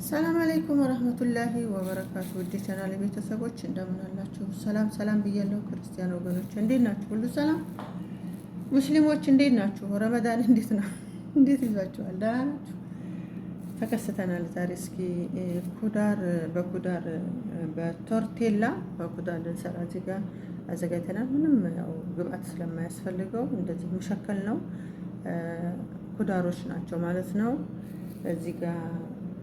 ሰላም አለይኩም ወራህመቱላሂ ወበረካቱ። ውድ ቻናል ቤተሰቦች እንደምን አላችሁ? ሰላም ሰላም ብያለሁ። ክርስቲያን ወገኖች እንዴት ናችሁ? ሁሉ ሰላም? ሙስሊሞች እንዴት ናችሁ? ረመዳን እንዴት ነው? እንዴት ይዟችኋል? ደህና ናችሁ? ተከስተናል ዛሬ። እስኪ በኩዳር በቶርቴላ በኩዳር ልንሰራ እዚህ ጋር አዘጋጅተናል። ምንም ያው ግብአት ስለማያስፈልገው እንደዚህ መሸከል ነው። ኩዳሮች ናቸው ማለት ነው። እዚህ ጋር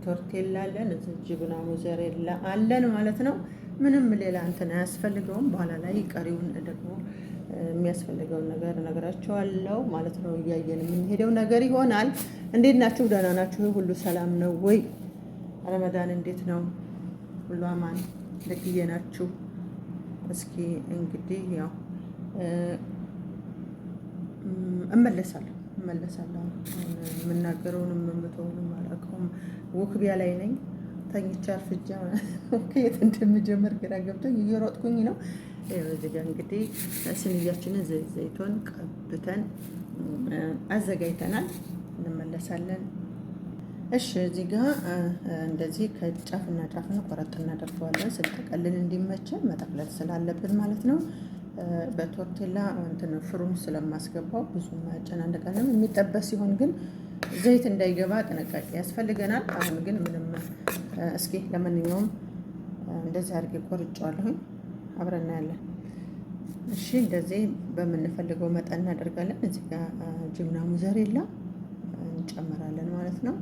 ቶርቴላ አለን፣ እዚህ ጅብና ሞዘሬላ አለን ማለት ነው። ምንም ሌላ እንትን አያስፈልገውም። በኋላ ላይ ቀሪውን ደግሞ የሚያስፈልገውን ነገር እነግራቸዋለሁ ማለት ነው። እያየን የምንሄደው ነገር ይሆናል። እንዴት ናችሁ? ደህና ናችሁ? ሁሉ ሰላም ነው ወይ? ረመዳን እንዴት ነው? ሁሉ አማን ለክዬ ናችሁ? እስኪ እንግዲህ ያው እመለሳለሁ የምናገረውንም የምተውንም አላውቀውም። ውክቢያ ላይ ነኝ። ተኝቼ አርፍጃ ከየት እንደምጀምር ግራ ገብቶኝ እየሮጥኩኝ ነው። እዚህ ጋር እንግዲህ ስንያችንን ዘይቱን ቀብተን አዘጋጅተናል። እንመለሳለን። እሺ እዚህ ጋር እንደዚህ ከጫፍና ጫፍን ቆረጥ እናደርገዋለን። ስንጠቀልል እንዲመቸን መጠቅለል ስላለብን ማለት ነው። በቶርቴላ እንትን ፍሩን ስለማስገባው ብዙ አጨናንቀንም። የሚጠበስ ሲሆን ግን ዘይት እንዳይገባ ጥንቃቄ ያስፈልገናል። አሁን ግን ምንም እስኪ ለማንኛውም እንደዚህ አድርጌ ቆርጬዋለሁኝ። አብረን እናያለን። እሺ እንደዚህ በምንፈልገው መጠን እናደርጋለን። እዚህ ጋር ጅብና ሙዘሬላ እንጨምራለን ማለት ነው።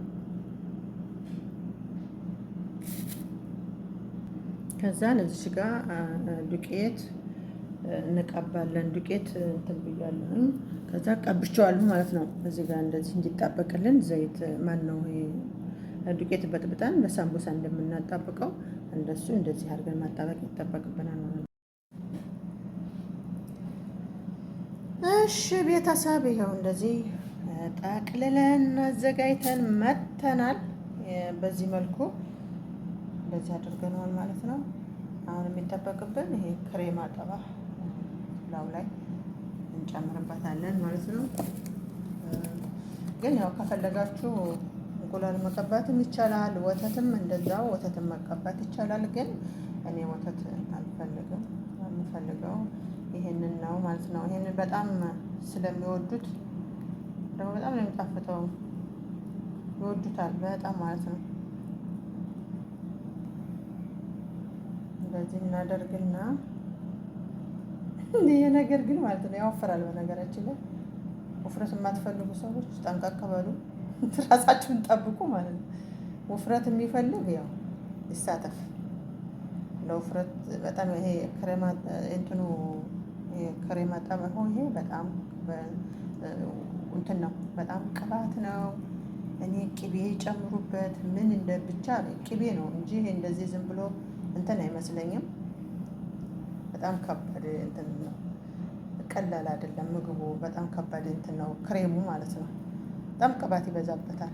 ከዛ ለዚህ ጋር ዱቄት እንቀባለን። ዱቄት እንትን ብያለሁ። ከዛ ቀብቼዋለሁ ማለት ነው። እዚህ ጋር እንደዚህ እንዲጣበቅልን ዘይት ነው ዱቄት በጥብጠን በሳምቡሳ እንደምናጣብቀው እንደሱ እንደዚህ አድርገን ማጣበቅ ይጠበቅብናል ማለት ነው። እሺ ቤተሰብ ይኸው እንደዚህ ጠቅልለን አዘጋጅተን መተናል። በዚህ መልኩ እንደዚህ አድርገነዋል ማለት ነው። አሁን የሚጠበቅብን ይሄ ክሬም አጠባ ላው ላይ እንጨምርበታለን ማለት ነው። ግን ያው ከፈለጋችሁ እንቁላል መቀባትም ይቻላል። ወተትም እንደዛው ወተትም መቀባት ይቻላል። ግን እኔ ወተት አልፈልግም። የምፈልገው ይሄንን ነው ማለት ነው። ይሄንን በጣም ስለሚወዱት ደግሞ በጣም ነው የሚጣፍጠው። ይወዱታል በጣም ማለት ነው። እንደዚህ እናደርግና ይሄ ነገር ግን ማለት ነው ያወፍራል። በነገራችን ላይ ውፍረት የማትፈልጉ ሰዎች ጠንቀቅ በሉ፣ ራሳችሁን ጠብቁ ማለት ነው። ውፍረት የሚፈልግ ያው ይሳተፍ። ለውፍረት በጣም ይሄ ክሬማ እንትኑ ክሬማ ጠበሆ ይሄ በጣም እንትን ነው፣ በጣም ቅባት ነው። እኔ ቅቤ ጨምሩበት ምን እንደ ብቻ ቅቤ ነው እንጂ ይሄ እንደዚህ ዝም ብሎ እንትን አይመስለኝም። በጣም ከባድ እንትን ነው፣ ቀላል አይደለም ምግቡ። በጣም ከባድ እንትን ነው ክሬሙ ማለት ነው። በጣም ቅባት ይበዛበታል።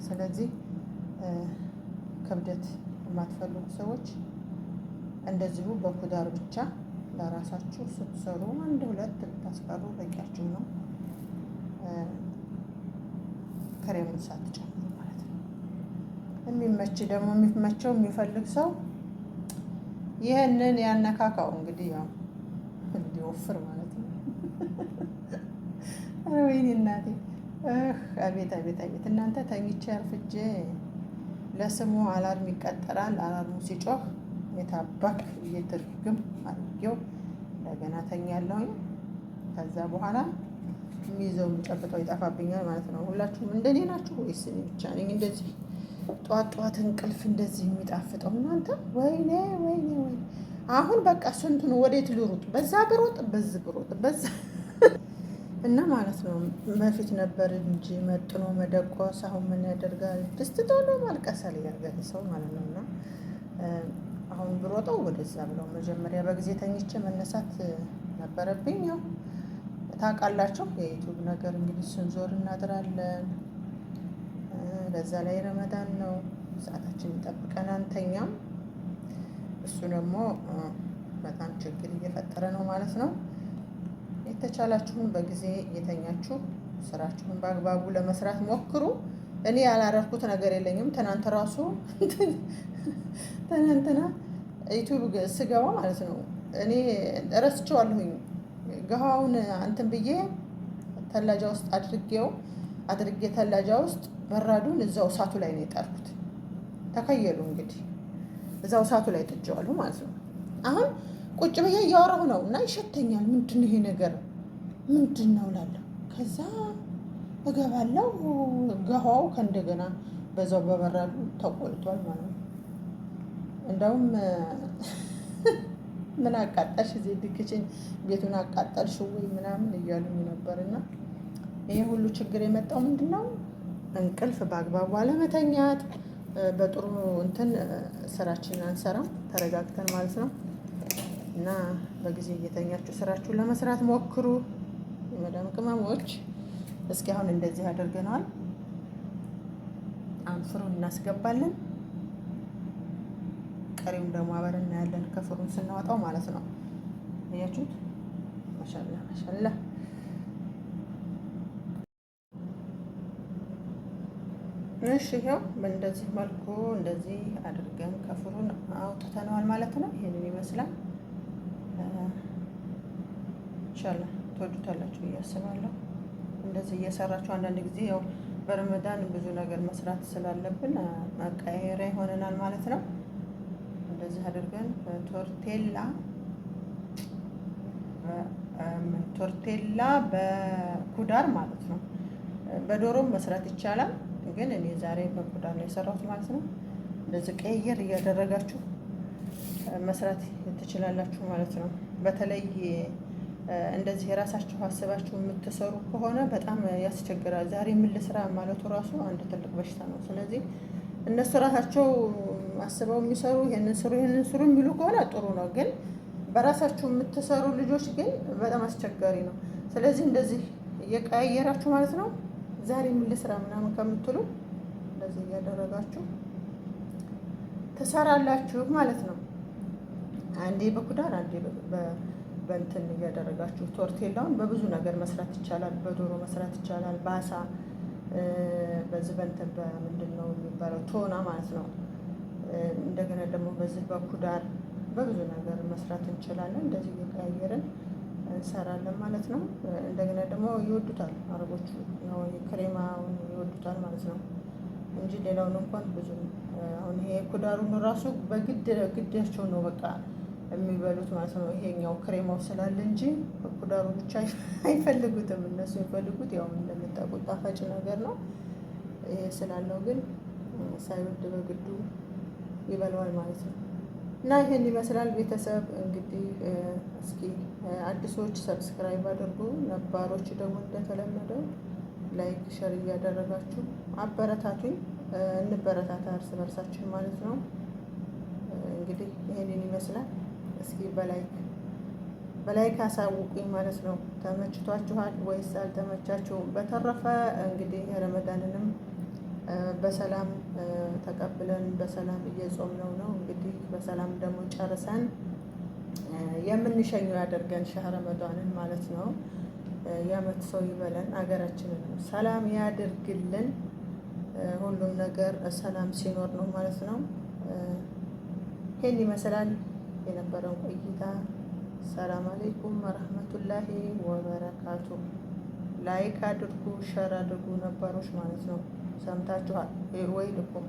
ስለዚህ ክብደት የማትፈልጉ ሰዎች እንደዚሁ በኩዳር ብቻ ለራሳችሁ ስትሰሩ አንድ ሁለት ብታስቀሩ በቂያችሁ ነው። ክሬሙን ሳትጨምሩ ማለት ነው። የሚመች ደግሞ የሚመቸው የሚፈልግ ሰው ይህንን ያነካካው እንግዲህ ያው እንዲወፍር ማለት ነው። ወይኔ እናቴ አቤት አቤት አቤት! እናንተ ተኝቼ አርፍጄ ለስሙ አላርም ይቀጠራል። አላርሙ ሲጮህ የታባክ እየትርግም አድርጌው እንደገና ተኛለሁኝ። ከዛ በኋላ የሚይዘው የሚጨብጠው ይጠፋብኛል ማለት ነው። ሁላችሁም እንደኔ ናችሁ ወይስ እኔ ብቻ ነኝ እንደዚህ ጠዋት ጠዋት እንቅልፍ እንደዚህ የሚጣፍጠው? እናንተ ወይኔ ወይኔ ወይኔ! አሁን በቃ ስንቱን ወዴት ልሩጥ? በዛ ብሮጥ በዚህ ብሮጥ በዛ እና ማለት ነው። በፊት ነበር እንጂ መጥኖ መደቆስ። አሁን ምን ያደርጋል? ድስት ቶሎ ማልቀሳል ያርጋል ሰው ማለት ነው። እና አሁን ብሮጠው ወደዛ ብለው መጀመሪያ በጊዜ ተኝቼ መነሳት ነበረብኝ። ያው ታውቃላችሁ የዩቲዩብ ነገር እንግዲህ ስንዞር እናድራለን። በዛ ላይ ረመዳን ነው፣ ሰዓታችን ይጠብቀን አንተኛም። እሱ ደግሞ በጣም ችግር እየፈጠረ ነው ማለት ነው። የተቻላችሁን በጊዜ የተኛችሁ ስራችሁን በአግባቡ ለመስራት ሞክሩ። እኔ ያላረፍኩት ነገር የለኝም። ትናንት ራሱ ትናንትና ዩቲዩብ ስገባ ማለት ነው እኔ ረስቼዋለሁኝ። ገሃውን እንትን ብዬ ተላጃ ውስጥ አድርጌ ተላጃ ውስጥ በራዱን እዛው እሳቱ ላይ ነው የጣልኩት። ተከየሉ እንግዲህ እዛው እሳቱ ላይ ጥጄዋለሁ ማለት ነው። አሁን ቁጭ ብዬ እያወራሁ ነው እና ይሸተኛል። ምንድን ነው ይሄ ነገር ምንድን ነው እላለሁ። ከዛ እገባለሁ። ገሃው ከእንደገና በዛው በበራዱ ተቆልቷል ማለት ነው። እንደውም ምን አቃጣሽ እዚህ ድክችን ቤቱን አቃጠልሽ ወይ ምናምን እያሉኝ ነበርና ይሄ ሁሉ ችግር የመጣው ምንድን ነው? እንቅልፍ በአግባቡ አለመተኛት። በጥሩ እንትን ስራችንን አንሰራም ተረጋግተን ማለት ነው። እና በጊዜ እየተኛችሁ ስራችሁን ለመስራት ሞክሩ የመዳም ቅመሞች። እስኪ አሁን እንደዚህ አድርገናል። አንፍሩን እናስገባለን። ቀሪውን ደግሞ አብረን እናያለን ከፍሩን ስናወጣው ማለት ነው። አያችሁት? ማሻአላ ማሻአላ። እሺ ይኸው በእንደዚህ መልኩ እንደዚህ አድርገን ከፍሩን አውጥተነዋል ማለት ነው። ይሄንን ይመስላል። ኢንሻአላህ ትወዱታላችሁ ብዬ አስባለሁ። እንደዚህ እየሰራችሁ አንዳንድ ጊዜ ያው በረመዳን ብዙ ነገር መስራት ስላለብን መቀየሪያ ይሆነናል ማለት ነው። እንደዚህ አድርገን ቶርቴላ በኩዳር ማለት ነው። በዶሮም መስራት ይቻላል፣ ግን እኔ ዛሬ በኩዳር ነው የሰራሁት ማለት ነው። እንደዚህ ቀየር እያደረጋችሁ መስራት ትችላላችሁ ማለት ነው። በተለይ እንደዚህ የራሳችሁ አስባችሁ የምትሰሩ ከሆነ በጣም ያስቸግራል። ዛሬ ምን ልስራ ማለቱ ራሱ አንድ ትልቅ በሽታ ነው። ስለዚህ እነሱ ራሳቸው አስበው የሚሰሩ ይሄንን ስሩ የሚሉ ከሆነ ጥሩ ነው። ግን በራሳችሁ የምትሰሩ ልጆች ግን በጣም አስቸጋሪ ነው። ስለዚህ እንደዚህ እየቀያየራችሁ ማለት ነው ዛሬ ምን ልስራ ምናምን ከምትሉ እንደዚህ እያደረጋችሁ ትሰራላችሁ ማለት ነው። አንዴ በኩዳር አንዴ በእንትን እያደረጋችሁ ቶርቴላውን በብዙ ነገር መስራት ይቻላል። በዶሮ መስራት ይቻላል፣ በአሳ በዚህ በእንትን በምንድን ነው የሚባለው ቶና ማለት ነው። እንደገና ደግሞ በዚህ በኩዳር በብዙ ነገር መስራት እንችላለን። እንደዚህ እየቀያየርን እንሰራለን ማለት ነው። እንደገና ደግሞ ይወዱታል አረቦቹ፣ ያው ክሬማውን ይወዱታል ማለት ነው እንጂ ሌላውን እንኳን ብዙ አሁን ይሄ ኩዳሩን ራሱ ግዳቸው ነው በቃ የሚበሉት ማለት ነው። ይሄኛው ክሬማው ስላለ እንጂ ኩዳሩ ብቻ አይፈልጉትም። እነሱ የሚፈልጉት ያው እንደምታውቁት ጣፋጭ ነገር ነው። ይሄ ስላለው ግን ሳይወድ በግዱ ይበላዋል ማለት ነው። እና ይሄን ይመስላል ቤተሰብ። እንግዲህ እስኪ አዲሶች ሰብስክራይብ አድርጉ፣ ነባሮች ደግሞ እንደተለመደው ላይክ ሸር እያደረጋችሁ አበረታቱኝ። እንበረታታ እርስ በርሳችን ማለት ነው። እንግዲህ ይሄንን ይመስላል። እስኪ በላይክ አሳውቁኝ ማለት ነው። ተመችቷችኋል ወይስ አልተመቻችሁም? በተረፈ እንግዲህ ረመዳንንም በሰላም ተቀብለን በሰላም እየጾምነው ነው። እንግዲህ በሰላም ደግሞ ጨርሰን የምንሸኘው ያደርገን ሸህረ ረመዳንን ማለት ነው። የዓመት ሰው ይበለን፣ አገራችንን ሰላም ያድርግልን። ሁሉም ነገር ሰላም ሲኖር ነው ማለት ነው። ይሄን ይመስላል የነበረው ቆይታ። ሰላም አለይኩም ወረህመቱላሂ ወበረካቱ። ላይክ አድርጉ፣ ሸር አድርጉ ነባሮች ማለት ነው። ሰምታችኋል ወይ ልኩም